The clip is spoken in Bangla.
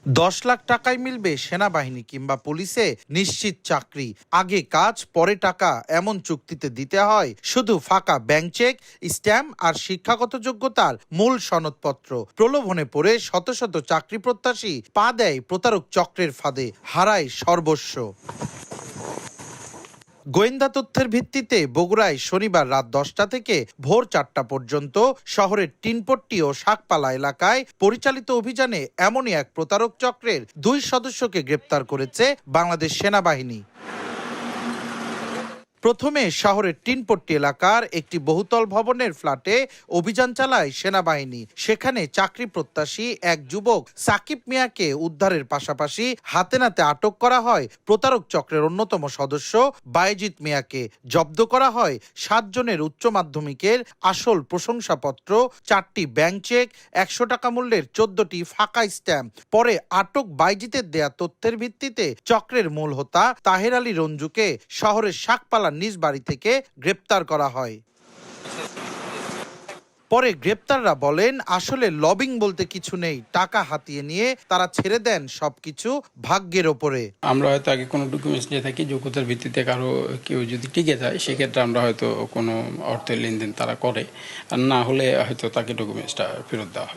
10 লাখ টাকায় মিলবে সেনাবাহিনী কিংবা পুলিশে নিশ্চিত চাকরি, আগে কাজ পরে টাকা, এমন চুক্তিতে দিতে হয় শুধু ফাঁকা ব্যাংক চেক, স্ট্যাম্প আর শিক্ষাগত যোগ্যতার মূল সনদপত্র। প্রলোভনে পড়ে শত শত চাকরি প্রত্যাশী পা দেয় প্রতারক চক্রের ফাঁদে, হারায় সর্বস্ব। গোয়েন্দা তথ্যের ভিত্তিতে বগুড়ায় শনিবার রাত 10টা থেকে ভোর 4টা পর্যন্ত শহরের টিনপট্টি ও শাকপালা এলাকায় পরিচালিত অভিযানে এমনই এক প্রতারক চক্রের 2 সদস্যকে গ্রেপ্তার করেছে বাংলাদেশ সেনাবাহিনী। প্রথমে শহরের টিনপট্টি এলাকার একটি বহুতল ভবনের ফ্ল্যাটে অভিযান চালায় সেনাবাহিনী। সেখানে চাকরি প্রত্যাশী এক যুবক সাকিব মিয়াকে উদ্ধারের পাশাপাশি হাতে নাতে আটক করা হয় প্রতারক চক্রের অন্যতম সদস্য বায়েজিদ মিয়াকে। জব্দ করা হয় 7 জনের উচ্চ মাধ্যমিকের আসল প্রশংসাপত্র, 4টি ব্যাংক চেক, 100 টাকা মূল্যের 14টি ফাঁকা স্ট্যাম্প। পরে আটক বায়েজিদের দেয়া তথ্যের ভিত্তিতে চক্রের মূল হোতা তাহের আলী রঞ্জুকে শহরের শাকপালা নিজ বাড়ি থেকে গ্রেপ্তার করা হয়। পরে গ্রেপ্তাররা বলেন, আসলে লবিং বলতে কিছু নেই, টাকা হাতিয়ে নিয়ে তারা ছেড়ে দেন সবকিছু ভাগ্যের ওপরে। আমরা হয়তো আগে কোনো ডকুমেন্টস নিয়ে থাকি, যোগ্যতার ভিত্তিতে কারো কেউ যদি টিকে যায় সেক্ষেত্রে আমরা হয়তো কোনো অর্থের লেনদেন তারা করে, আর না হলে হয়তো তাকে ডকুমেন্টসটা ফেরত দেওয়া হয়।